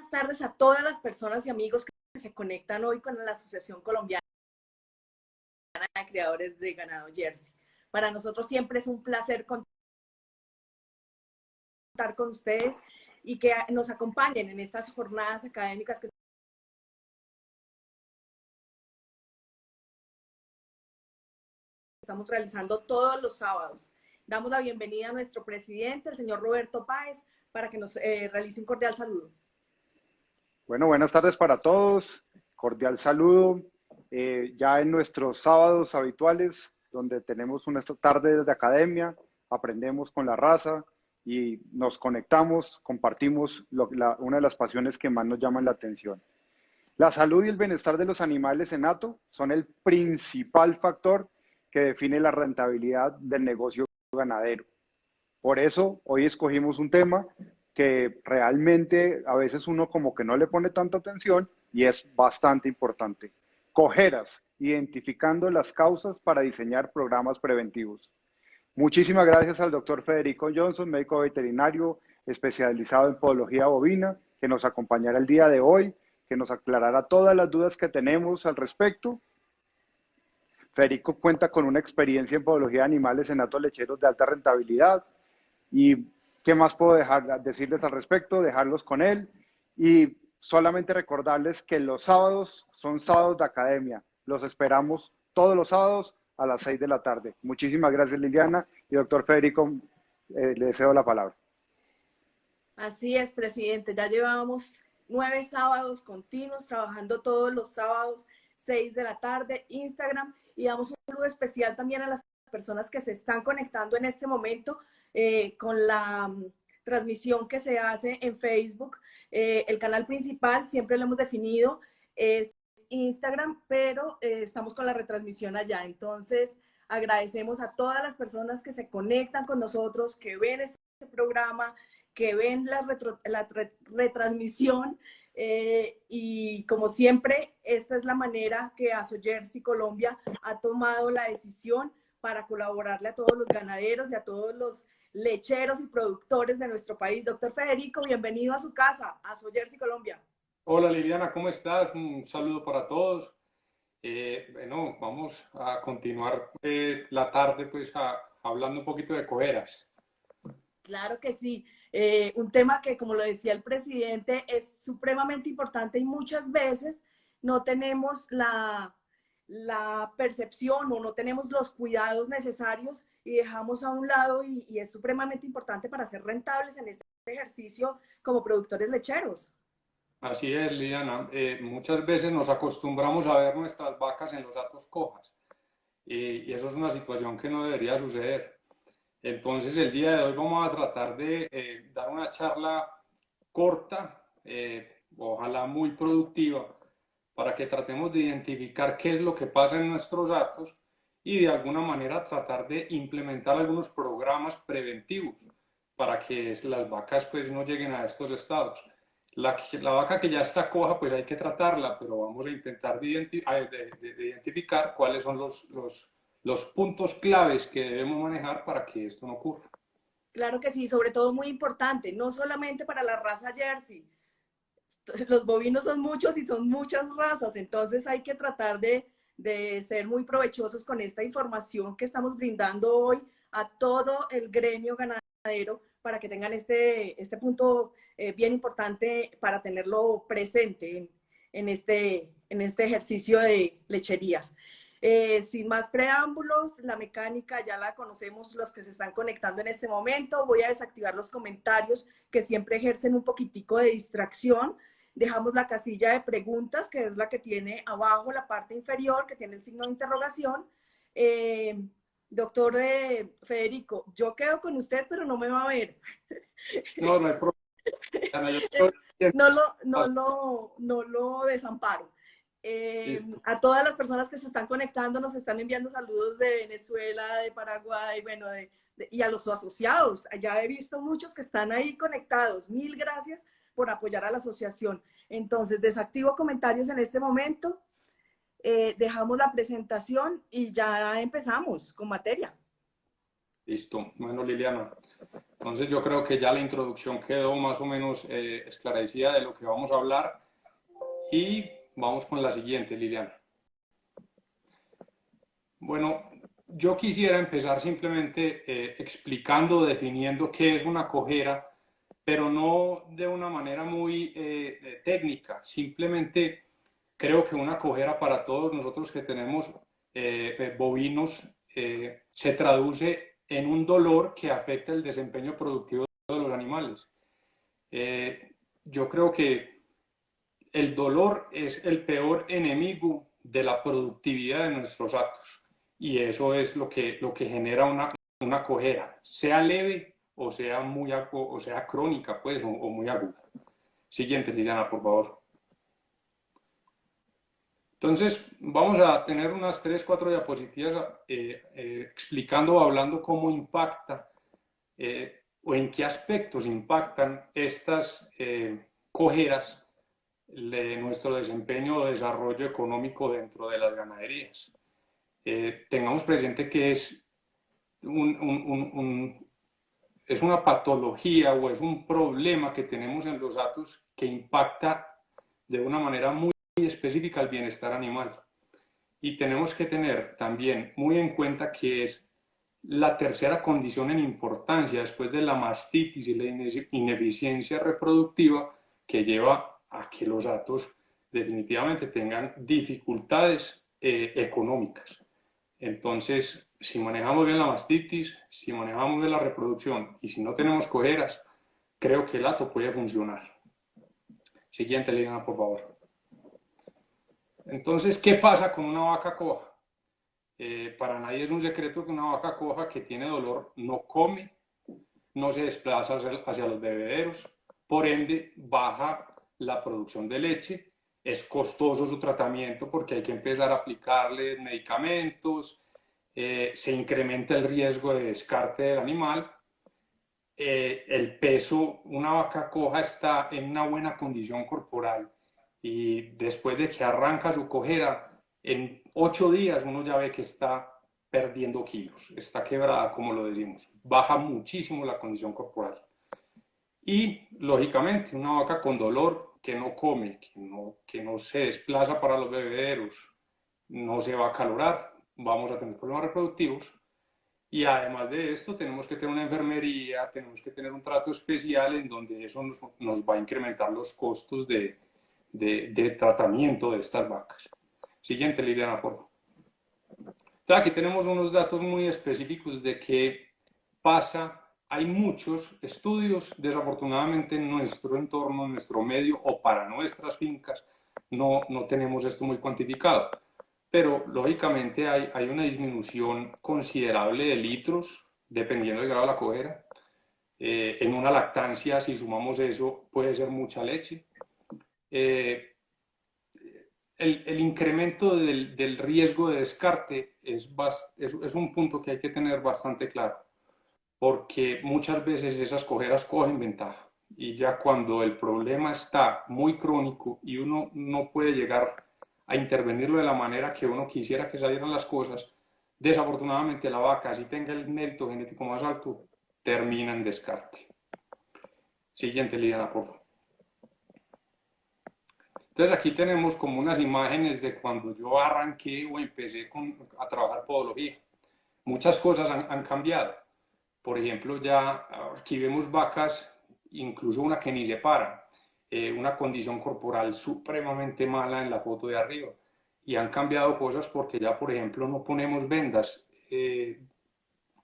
buenas tardes a todas las personas y amigos que se conectan hoy con la Asociación Colombiana de Criadores de Ganado Jersey. Para nosotros siempre es un placer contar con ustedes y que nos acompañen en estas jornadas académicas que estamos realizando todos los sábados. Damos la bienvenida a nuestro presidente, el señor Roberto Páez, para que nos realice un cordial saludo. Bueno, buenas tardes para todos. Cordial saludo. Ya en nuestros sábados habituales, donde tenemos unas tardes de academia, aprendemos con la raza y nos conectamos, compartimos una de las pasiones que más nos llaman la atención. La salud y el bienestar de los animales en hato son el principal factor que define la rentabilidad del negocio ganadero. Por eso hoy escogimos un tema que realmente a veces uno como que no le pone tanta atención y es bastante importante. Cojeras, identificando las causas para diseñar programas preventivos. Muchísimas gracias al doctor Federico Johnson, médico veterinario especializado en podología bovina, que nos acompañará el día de hoy, que nos aclarará todas las dudas que tenemos al respecto. Federico cuenta con una experiencia en podología de animales en hatos lecheros de alta rentabilidad. ¿Y qué más puedo decirles al respecto? Dejarlos con él y solamente recordarles que los sábados son sábados de academia. Los esperamos todos los sábados a las 6 de la tarde. Muchísimas gracias, Liliana, y doctor Federico, le cedo la palabra. Así es, presidente. Ya llevamos 9 sábados continuos, trabajando todos los sábados, 6 de la tarde, Instagram, y damos un saludo especial también a las personas que se están conectando en este momento con la transmisión que se hace en Facebook. El canal principal, siempre lo hemos definido, es Instagram, pero estamos con la retransmisión allá. Entonces, agradecemos a todas las personas que se conectan con nosotros, que ven este programa, que ven la retransmisión y como siempre, esta es la manera que ASOJersey Colombia ha tomado la decisión para colaborarle a todos los ganaderos y a todos los lecheros y productores de nuestro país. Doctor Federico, bienvenido a su casa, ASOJersey Colombia. Hola Liliana, ¿cómo estás? Un saludo para todos. Bueno, vamos a continuar la tarde pues hablando un poquito de cojeras. Claro que sí. Un tema que, como lo decía el presidente, es supremamente importante y muchas veces no tenemos la percepción o no tenemos los cuidados necesarios y dejamos a un lado y es supremamente importante para ser rentables en este ejercicio como productores lecheros. Así es, Liliana. Muchas veces nos acostumbramos a ver nuestras vacas en los hatos cojas y eso es una situación que no debería suceder. Entonces, el día de hoy vamos a tratar de dar una charla corta, ojalá muy productiva, para que tratemos de identificar qué es lo que pasa en nuestros hatos y de alguna manera tratar de implementar algunos programas preventivos para que las vacas pues no lleguen a estos estados. La vaca que ya está coja pues hay que tratarla, pero vamos a intentar de identificar cuáles son los puntos claves que debemos manejar para que esto no ocurra. Claro que sí, sobre todo muy importante, no solamente para la raza Jersey. Los bovinos son muchos y son muchas razas, entonces hay que tratar de ser muy provechosos con esta información que estamos brindando hoy a todo el gremio ganadero para que tengan este punto bien importante para tenerlo presente en este ejercicio de lecherías. Sin más preámbulos, la mecánica ya la conocemos los que se están conectando en este momento. Voy a desactivar los comentarios que siempre ejercen un poquitico de distracción. Dejamos la casilla de preguntas, que es la que tiene abajo la parte inferior, que tiene el signo de interrogación. Doctor Federico, yo quedo con usted, pero no me va a ver. No, no hay problema. No lo desamparo. A todas las personas que se están conectando, nos están enviando saludos de Venezuela, de Paraguay, bueno, y a los asociados. Ya he visto muchos que están ahí conectados. Mil gracias por apoyar a la asociación. Entonces, desactivo comentarios en este momento. Dejamos la presentación y ya empezamos con materia. Listo. Bueno, Liliana, Entonces yo creo que ya la introducción quedó más o menos esclarecida de lo que vamos a hablar y vamos con la siguiente, Liliana. Bueno, yo quisiera empezar simplemente explicando, definiendo qué es una cojera, pero no de una manera muy técnica. Simplemente creo que una cojera para todos nosotros que tenemos bovinos se traduce en un dolor que afecta el desempeño productivo de los animales. Yo creo que el dolor es el peor enemigo de la productividad de nuestros actos y eso es lo que genera una cojera, sea leve o sea, o sea crónica, pues, o muy aguda. Siguiente, Liliana, por favor. Entonces, vamos a tener unas 3, 4 diapositivas explicando o hablando cómo impacta o en qué aspectos impactan estas cojeras de nuestro desempeño o desarrollo económico dentro de las ganaderías. Tengamos presente que es es una patología o es un problema que tenemos en los datos que impacta de una manera muy específica al bienestar animal. Y tenemos que tener también muy en cuenta que es la tercera condición en importancia después de la mastitis y la ineficiencia reproductiva que lleva a que los gatos definitivamente tengan dificultades económicas. Entonces, si manejamos bien la mastitis, si manejamos bien la reproducción y si no tenemos cojeras, creo que el hato puede funcionar. Siguiente, Liliana, por favor. Entonces, ¿qué pasa con una vaca coja? Para nadie es un secreto que una vaca coja que tiene dolor no come, no se desplaza hacia los bebederos, por ende baja la producción de leche, es costoso su tratamiento porque hay que empezar a aplicarle medicamentos, se incrementa el riesgo de descarte del animal, el peso, una vaca coja está en una buena condición corporal y después de que arranca su cojera, en 8 días uno ya ve que está perdiendo kilos, está quebrada, como lo decimos, baja muchísimo la condición corporal. Y, lógicamente, una vaca con dolor que no come, que no se desplaza para los bebederos, no se va a acalorar, vamos a tener problemas reproductivos. Y además de esto, tenemos que tener una enfermería, tenemos que tener un trato especial en donde eso nos va a incrementar los costos de tratamiento de estas vacas. Siguiente, Liliana, por favor. Entonces, aquí tenemos unos datos muy específicos de qué pasa. Hay muchos estudios, desafortunadamente en nuestro entorno, en nuestro medio o para nuestras fincas, no tenemos esto muy cuantificado. Pero lógicamente hay una disminución considerable de litros, dependiendo del grado de la cojera. En una lactancia, si sumamos eso, puede ser mucha leche. El incremento del riesgo de descarte es un punto que hay que tener bastante claro, porque muchas veces esas cojeras cogen ventaja y ya cuando el problema está muy crónico y uno no puede llegar a intervenirlo de la manera que uno quisiera que salieran las cosas, desafortunadamente la vaca, si tenga el mérito genético más alto, termina en descarte. Siguiente, Liliana, por favor. Entonces aquí tenemos como unas imágenes de cuando yo arranqué o empecé a trabajar podología. Muchas cosas han cambiado. Por ejemplo, ya aquí vemos vacas, incluso una que ni se para, una condición corporal supremamente mala en la foto de arriba. Y han cambiado cosas porque ya, por ejemplo, no ponemos vendas.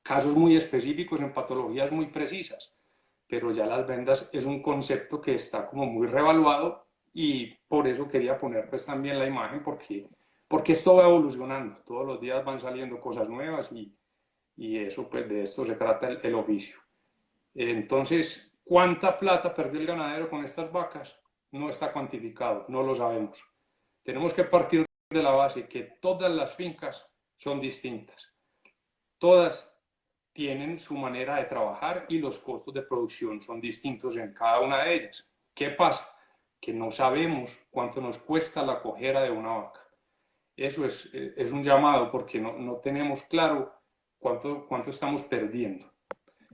Casos muy específicos en patologías muy precisas. Pero ya las vendas es un concepto que está como muy revaluado y por eso quería poner pues también la imagen porque esto va evolucionando. Todos los días van saliendo cosas nuevas y eso pues de esto se trata el oficio. Entonces, ¿cuánta plata perdió el ganadero con estas vacas? No está cuantificado, no lo sabemos. Tenemos que partir de la base que todas las fincas son distintas. Todas tienen su manera de trabajar y los costos de producción son distintos en cada una de ellas. ¿Qué pasa? Que no sabemos cuánto nos cuesta la cojera de una vaca. Eso es un llamado porque no tenemos claro cuánto estamos perdiendo.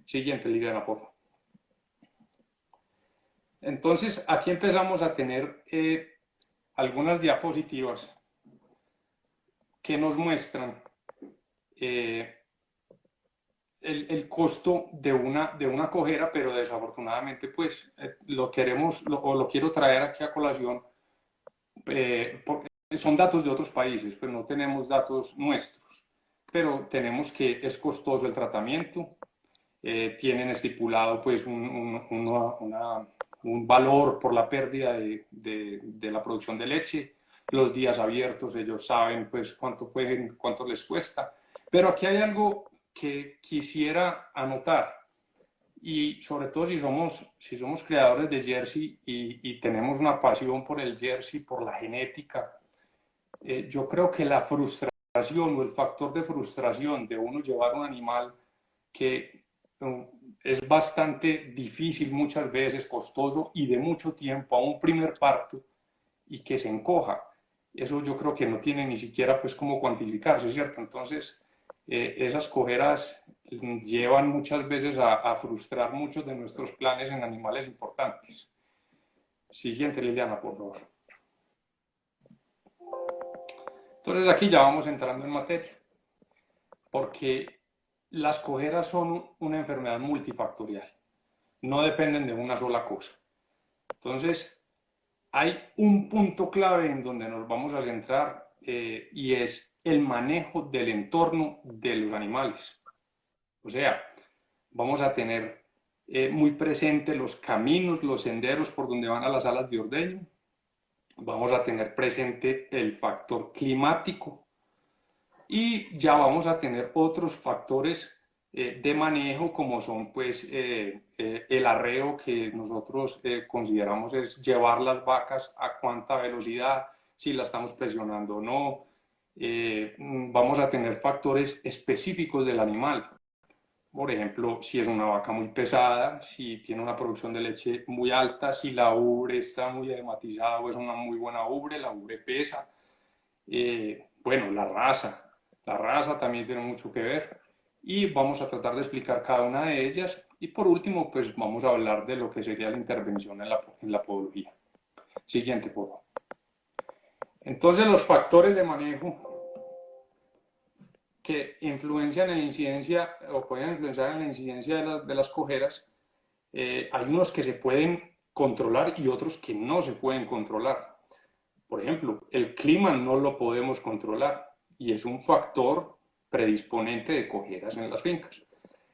Siguiente, Liliana, por favor. Entonces, aquí empezamos a tener algunas diapositivas que nos muestran eh, el costo de una cojera, pero desafortunadamente, pues, lo quiero traer aquí a colación. Son datos de otros países, pero no tenemos datos nuestros. Pero tenemos que es costoso el tratamiento, tienen estipulado pues un valor por la pérdida de la producción de leche, los días abiertos, ellos saben pues cuánto les cuesta. Pero aquí hay algo que quisiera anotar, y sobre todo si somos creadores de jersey y tenemos una pasión por el jersey, por la genética, yo creo que la frustración o el factor de frustración de uno llevar un animal que es bastante difícil muchas veces, costoso y de mucho tiempo a un primer parto y que se encoja. Eso yo creo que no tiene ni siquiera pues cómo cuantificarse, ¿cierto? Entonces, esas cojeras llevan muchas veces a frustrar muchos de nuestros planes en animales importantes. Siguiente, Liliana, por favor. Entonces aquí ya vamos entrando en materia, porque las cojeras son una enfermedad multifactorial, no dependen de una sola cosa. Entonces, hay un punto clave en donde nos vamos a centrar y es el manejo del entorno de los animales. O sea, vamos a tener muy presente los caminos, los senderos por donde van a las salas de ordeño. Vamos a tener presente el factor climático y ya vamos a tener otros factores de manejo como son pues el arreo que nosotros consideramos es llevar las vacas a cuánta velocidad, si la estamos presionando o no. Vamos a tener factores específicos del animal. Por ejemplo, si es una vaca muy pesada, si tiene una producción de leche muy alta, si la ubre está muy edematizada o es una muy buena ubre, la ubre pesa. Bueno, la raza también tiene mucho que ver y vamos a tratar de explicar cada una de ellas y por último pues vamos a hablar de lo que sería la intervención en la podología. Siguiente, por favor. Entonces los factores de manejo que influencian en la incidencia o pueden influenciar en la incidencia de las cojeras, hay unos que se pueden controlar y otros que no se pueden controlar. Por ejemplo, el clima no lo podemos controlar y es un factor predisponente de cojeras en las fincas.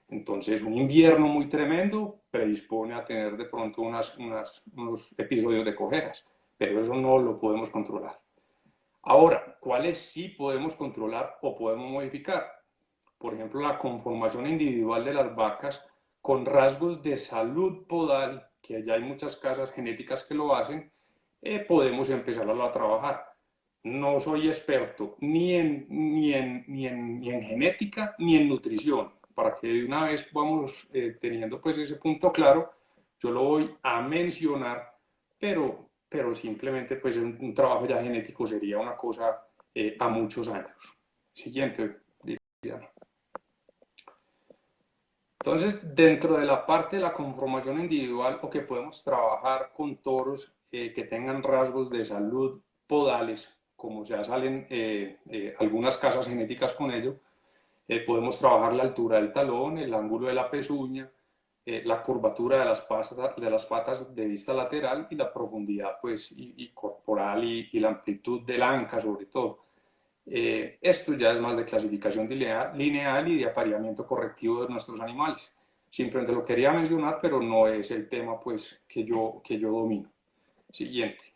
Entonces, un invierno muy tremendo predispone a tener de pronto unos episodios de cojeras, pero eso no lo podemos controlar. Ahora, ¿cuáles sí podemos controlar o podemos modificar? Por ejemplo, la conformación individual de las vacas con rasgos de salud podal, que ya hay muchas casas genéticas que lo hacen, podemos empezar a trabajar. No soy experto ni en genética ni en nutrición. Para que de una vez vamos teniendo pues ese punto claro, yo lo voy a mencionar, pero simplemente pues un trabajo ya genético sería una cosa a muchos años. Siguiente, Liliana. Entonces, dentro de la parte de la conformación individual o que podemos trabajar con toros que tengan rasgos de salud podales, como ya salen algunas casas genéticas con ello, podemos trabajar la altura del talón, el ángulo de la pezuña, la curvatura de las patas de vista lateral y la profundidad pues, y corporal y la amplitud de la anca sobre todo. Esto ya es más de clasificación lineal y de apareamiento correctivo de nuestros animales. Simplemente lo quería mencionar, pero no es el tema pues, que yo domino. Siguiente.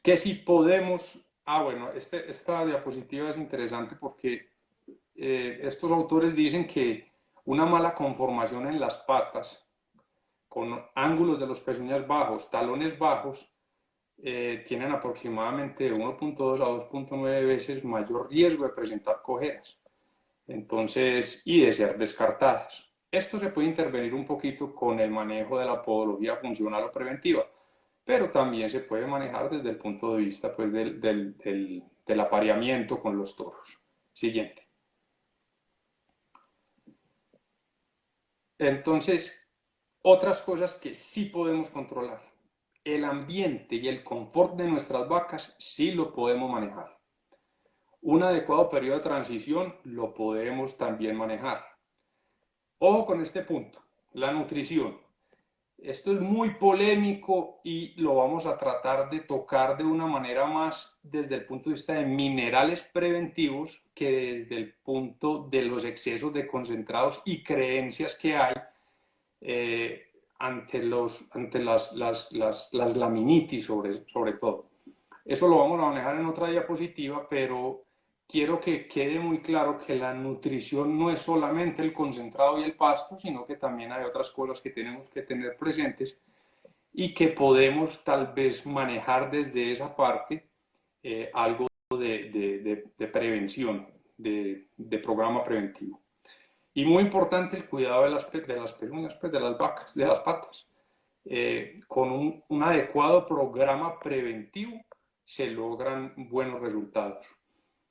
Que si podemos... bueno, esta diapositiva es interesante porque estos autores dicen que una mala conformación en las patas, con ángulos de los pezuñas bajos, talones bajos, tienen aproximadamente 1.2 a 2.9 veces mayor riesgo de presentar cojeras. Entonces, y de ser descartadas. Esto se puede intervenir un poquito con el manejo de la podología funcional o preventiva, pero también se puede manejar desde el punto de vista pues, del apareamiento con los toros. Siguiente. Entonces, Otras cosas que sí podemos controlar. El ambiente y el confort de nuestras vacas sí lo podemos manejar. Un adecuado periodo de transición lo podemos también manejar. Ojo con este punto, la nutrición. Esto es muy polémico y lo vamos a tratar de tocar de una manera más desde el punto de vista de minerales preventivos que desde el punto de los excesos de concentrados y creencias que hay ante las laminitis sobre todo. Eso lo vamos a manejar en otra diapositiva, pero quiero que quede muy claro que la nutrición no es solamente el concentrado y el pasto, sino que también hay otras cosas que tenemos que tener presentes y que podemos tal vez manejar desde esa parte algo de prevención, de programa preventivo. Y muy importante el cuidado de las pezuñas, pues, de las vacas, de las patas. Con un adecuado programa preventivo se logran buenos resultados.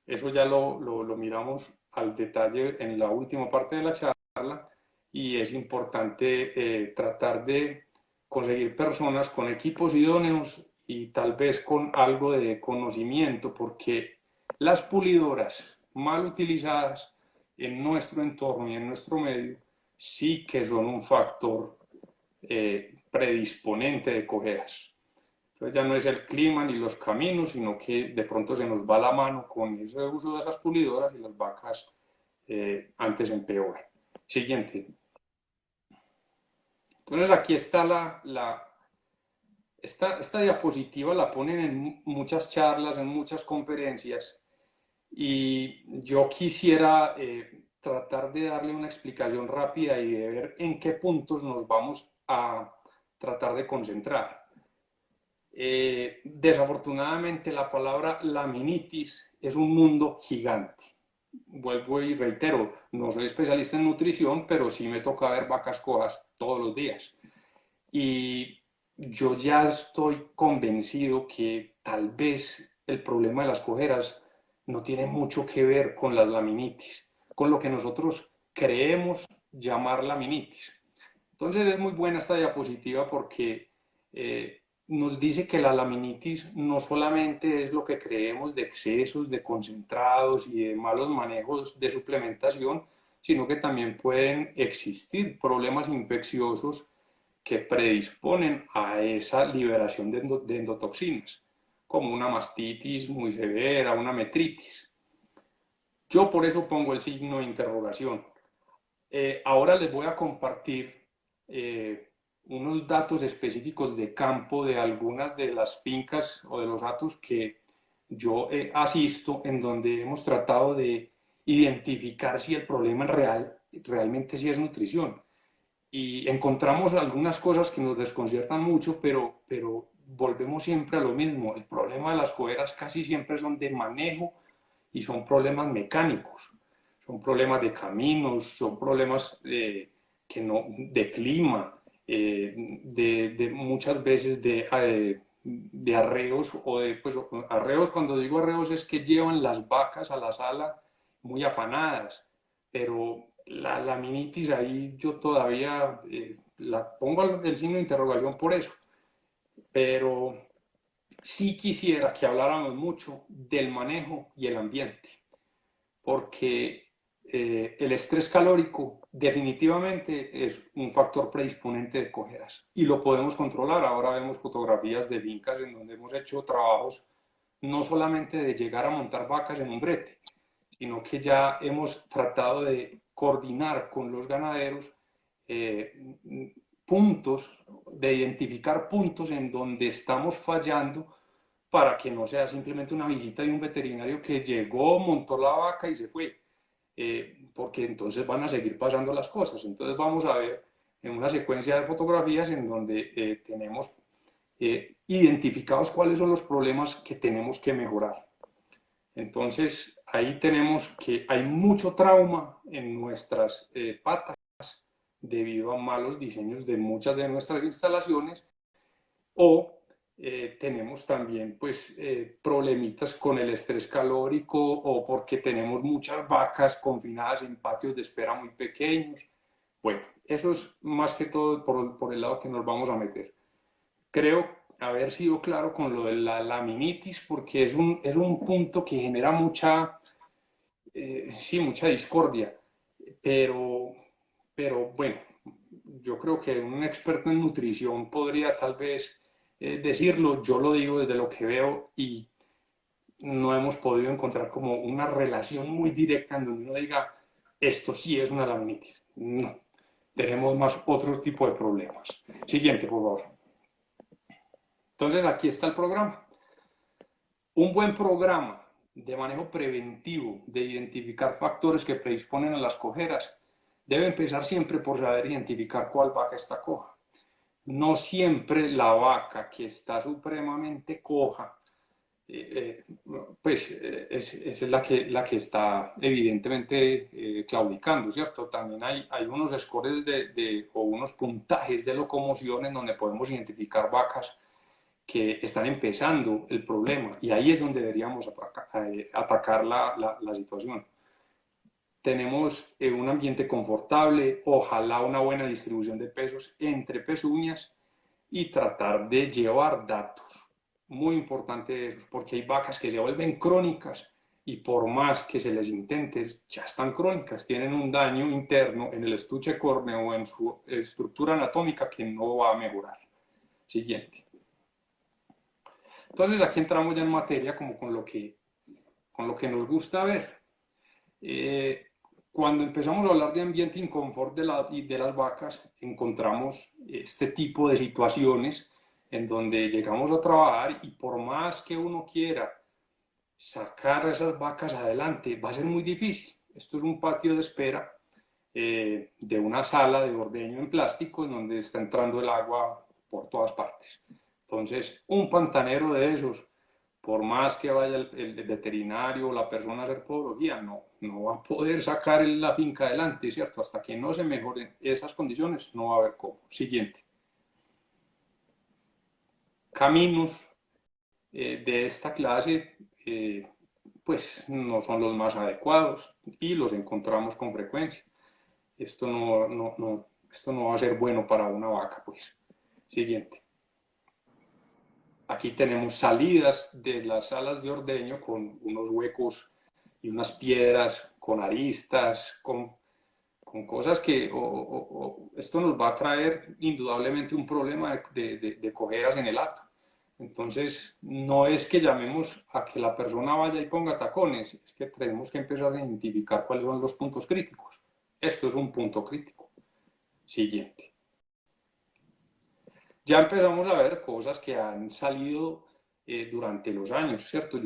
Eso ya lo miramos al detalle en la última parte de la charla y es importante tratar de conseguir personas con equipos idóneos y tal vez con algo de conocimiento, porque las pulidoras mal utilizadas en nuestro entorno y en nuestro medio sí que son un factor predisponente de cojeas. Entonces ya no es el clima ni los caminos, sino que de pronto se nos va la mano con ese uso de esas pulidoras y las vacas antes empeoran. Siguiente. Entonces aquí está esta diapositiva la ponen en muchas charlas, en muchas conferencias, y yo quisiera tratar de darle una explicación rápida y de ver en qué puntos nos vamos a tratar de concentrar. Desafortunadamente la palabra laminitis es un mundo gigante. Vuelvo y reitero, no soy especialista en nutrición, pero sí me toca ver vacas cojas todos los días. Y yo ya estoy convencido que tal vez el problema de las cojeras no tiene mucho que ver con las laminitis, con lo que nosotros creemos llamar laminitis. Entonces es muy buena esta diapositiva porque nos dice que la laminitis no solamente es lo que creemos de excesos, de concentrados y de malos manejos de suplementación, sino que también pueden existir problemas infecciosos que predisponen a esa liberación de endotoxinas, como una mastitis muy severa, una metritis. Yo por eso pongo el signo de interrogación. Ahora les voy a compartir unos datos específicos de campo de algunas de las fincas o de los datos que yo asisto, en donde hemos tratado de identificar si el problema realmente sí es nutrición. Y encontramos algunas cosas que nos desconciertan mucho, pero volvemos siempre a lo mismo. El problema de las cojeras casi siempre son de manejo y son problemas mecánicos. Son problemas de caminos, son problemas de clima, de muchas veces de arreos, pues, arreos, cuando digo arreos es que llevan las vacas a la sala muy afanadas, pero la laminitis ahí yo todavía la pongo el signo de interrogación por eso, pero sí quisiera que habláramos mucho del manejo y el ambiente, porque el estrés calórico definitivamente es un factor predisponente de cojeras y lo podemos controlar. Ahora vemos fotografías de fincas en donde hemos hecho trabajos no solamente de llegar a montar vacas en un brete, sino que ya hemos tratado de coordinar con los ganaderos puntos, de identificar puntos en donde estamos fallando para que no sea simplemente una visita de un veterinario que llegó, montó la vaca y se fue, porque entonces van a seguir pasando las cosas. Entonces vamos a ver en una secuencia de fotografías en donde tenemos identificados cuáles son los problemas que tenemos que mejorar. Entonces ahí tenemos que hay mucho trauma en nuestras patas debido a malos diseños de muchas de nuestras instalaciones, o tenemos también pues problemitas con el estrés calórico, o porque tenemos muchas vacas confinadas en patios de espera muy pequeños. Bueno, eso es más que todo por el lado que nos vamos a meter. Creo haber sido claro con lo de la laminitis porque es un punto que genera sí, mucha discordia, pero, pero bueno, yo creo que un experto en nutrición podría tal vez decirlo, yo lo digo desde lo que veo y no hemos podido encontrar como una relación muy directa en donde uno diga, esto sí es una laminitis. No, tenemos más otro tipo de problemas. Siguiente, por favor. Entonces, aquí está el programa. Un buen programa de manejo preventivo de identificar factores que predisponen a las cojeras debe empezar siempre por saber identificar cuál vaca está coja. No siempre la vaca que está supremamente coja es la que está evidentemente claudicando, ¿cierto? También hay unos scores o unos puntajes de locomoción en donde podemos identificar vacas que están empezando el problema y ahí es donde deberíamos atacar la situación. Tenemos un ambiente confortable, ojalá una buena distribución de pesos entre pezuñas y tratar de llevar datos. Muy importante eso, porque hay vacas que se vuelven crónicas y por más que se les intente, ya están crónicas, tienen un daño interno en el estuche córneo o en su estructura anatómica que no va a mejorar. Siguiente. Entonces aquí entramos ya en materia como con lo que nos gusta ver. Cuando empezamos a hablar de ambiente inconfort de las vacas, encontramos este tipo de situaciones en donde llegamos a trabajar y por más que uno quiera sacar a esas vacas adelante, va a ser muy difícil. Esto es un patio de espera de una sala de ordeño en plástico en donde está entrando el agua por todas partes. Entonces, un pantanero de esos, por más que vaya el veterinario o la persona a hacer podología, no va a poder sacar la finca adelante, ¿cierto? Hasta que no se mejoren esas condiciones, no va a haber cómo. Siguiente. Caminos de esta clase, pues no son los más adecuados y los encontramos con frecuencia. Esto no va a ser bueno para una vaca, pues. Siguiente. Aquí tenemos salidas de las salas de ordeño con unos huecos y unas piedras, con aristas, con cosas que esto nos va a traer indudablemente un problema de cojeras en el acto. Entonces, no es que llamemos a que la persona vaya y ponga tacones, es que tenemos que empezar a identificar cuáles son los puntos críticos. Esto es un punto crítico. Siguiente. Ya empezamos a ver cosas que han salido durante los años, ¿cierto?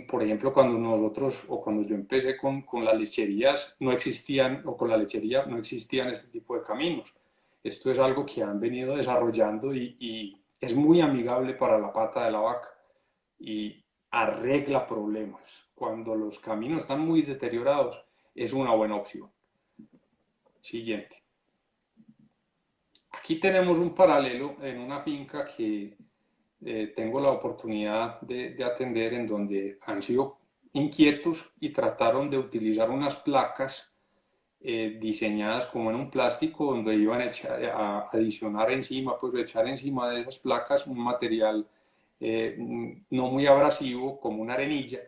Por ejemplo, cuando yo empecé con las lecherías, no existían, o con la lechería, no existían este tipo de caminos. Esto es algo que han venido desarrollando y es muy amigable para la pata de la vaca y arregla problemas. Cuando los caminos están muy deteriorados, es una buena opción. Siguiente. Aquí tenemos un paralelo en una finca que tengo la oportunidad de atender en donde han sido inquietos y trataron de utilizar unas placas diseñadas como en un plástico donde iban a adicionar encima, pues echar encima de esas placas un material no muy abrasivo como una arenilla,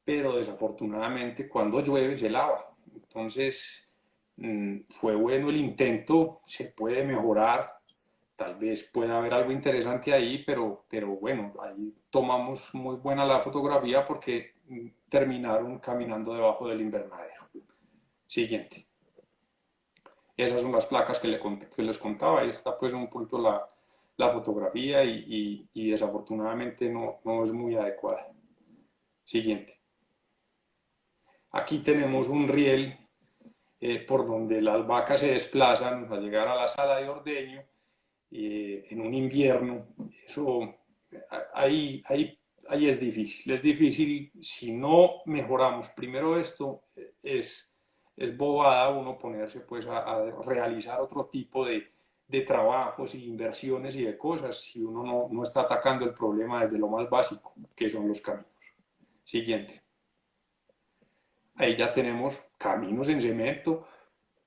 pero desafortunadamente cuando llueve se lava. Entonces fue bueno el intento, se puede mejorar, tal vez pueda haber algo interesante ahí, pero bueno, ahí tomamos muy buena la fotografía porque terminaron caminando debajo del invernadero. Siguiente. Esas son las placas que les contaba, ahí está pues un punto la fotografía y desafortunadamente no es muy adecuada. Siguiente. Aquí tenemos un riel por donde las vacas se desplazan a llegar a la sala de ordeño en un invierno. Eso ahí es difícil. Es difícil si no mejoramos primero esto, es bobada uno ponerse pues a realizar otro tipo de trabajos y inversiones y de cosas si uno no está atacando el problema desde lo más básico, que son los caminos. Siguiente. Ahí ya tenemos caminos en cemento,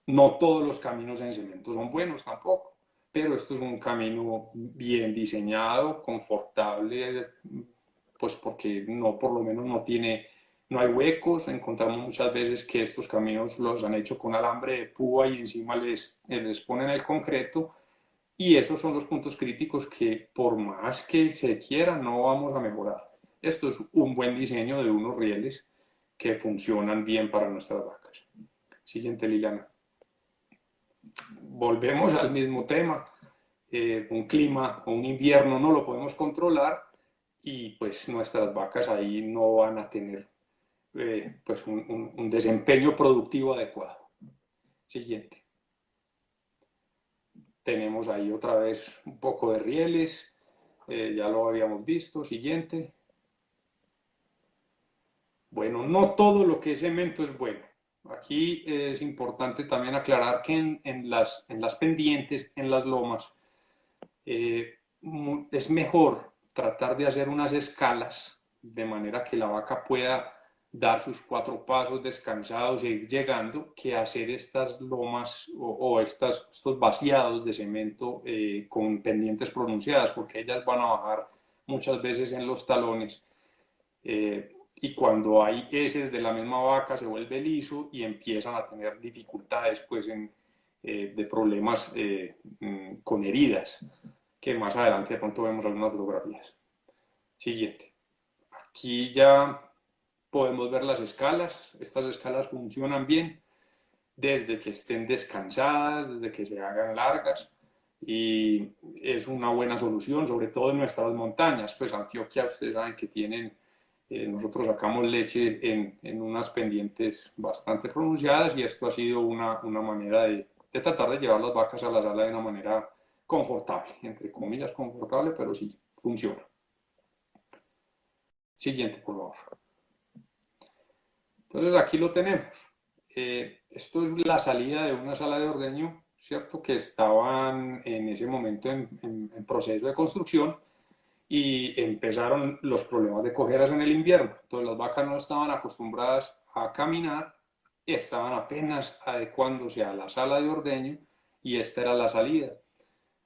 No todos los caminos en cemento son buenos tampoco, pero esto es un camino bien diseñado, confortable, pues porque no, por lo menos no hay huecos. Encontramos muchas veces que estos caminos los han hecho con alambre de púa y encima les ponen el concreto, y esos son los puntos críticos que por más que se quiera no vamos a mejorar. Esto es un buen diseño de unos rieles que funcionan bien para nuestras vacas. Siguiente, Liliana. Volvemos al mismo tema. Un clima o un invierno no lo podemos controlar y pues nuestras vacas ahí no van a tener pues un desempeño productivo adecuado. Siguiente. Tenemos ahí otra vez un poco de rieles, ya lo habíamos visto. Siguiente. Bueno, no todo lo que es cemento es bueno. Aquí es importante también aclarar que en las pendientes, en las lomas, es mejor tratar de hacer unas escalas de manera que la vaca pueda dar sus 4 pasos descansados e ir llegando, que hacer estas lomas o estos vaciados de cemento con pendientes pronunciadas, porque ellas van a bajar muchas veces en los talones. Y cuando hay heces de la misma vaca se vuelve liso y empiezan a tener dificultades pues, de problemas con heridas, que más adelante de pronto vemos algunas fotografías. Siguiente. Aquí ya podemos ver las escalas. Estas escalas funcionan bien desde que estén descansadas, desde que se hagan largas, y es una buena solución, sobre todo en nuestras montañas. Pues Antioquia, ustedes saben que tienen, nosotros sacamos leche en unas pendientes bastante pronunciadas, y esto ha sido una manera de tratar de llevar las vacas a la sala de una manera confortable, entre comillas confortable, pero sí, funciona. Siguiente, por favor. Entonces aquí lo tenemos. Esto es la salida de una sala de ordeño, ¿cierto? Que estaban en ese momento en proceso de construcción, y empezaron los problemas de cojeras en el invierno. Entonces las vacas no estaban acostumbradas a caminar, estaban apenas adecuándose a la sala de ordeño, y esta era la salida.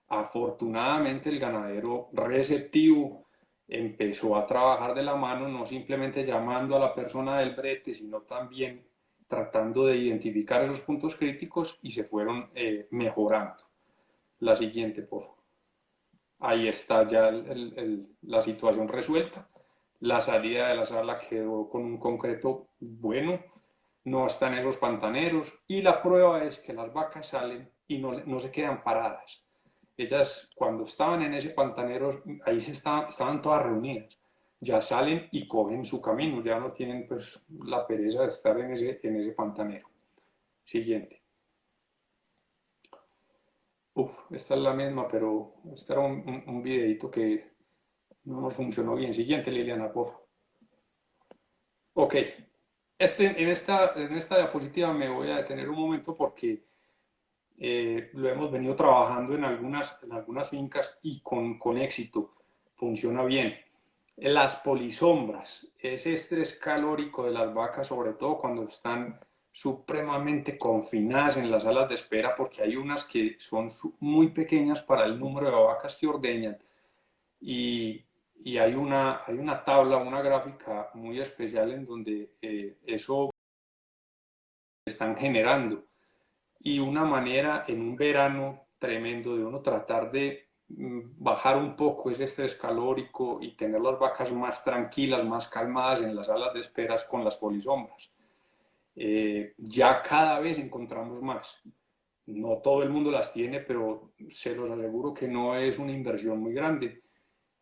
Afortunadamente el ganadero receptivo empezó a trabajar de la mano, no simplemente llamando a la persona del brete, sino también tratando de identificar esos puntos críticos, y se fueron mejorando. La siguiente, por favor. Ahí está ya la situación resuelta. La salida de la sala quedó con un concreto bueno, no están esos pantaneros, y la prueba es que las vacas salen y no se quedan paradas. Ellas, cuando estaban en ese pantanero, ahí estaban todas reunidas. Ya salen y cogen su camino, ya no tienen pues la pereza de estar en ese pantanero. Siguiente. Esta es la misma, pero este era un videito que no nos funcionó bien. Siguiente, Liliana, por favor. Ok. En esta diapositiva me voy a detener un momento porque lo hemos venido trabajando en algunas fincas y con éxito. Funciona bien. Las polisombras, ese estrés calórico de las vacas, sobre todo cuando están supremamente confinadas en las salas de espera, porque hay unas que son muy pequeñas para el número de vacas que ordeñan, y hay una tabla, una gráfica muy especial en donde eso están generando, y una manera en un verano tremendo de uno tratar de bajar un poco ese estrés calórico y tener las vacas más tranquilas, más calmadas en las salas de esperas con las polisombras. Ya cada vez encontramos más. No todo el mundo las tiene, pero se los aseguro que no es una inversión muy grande.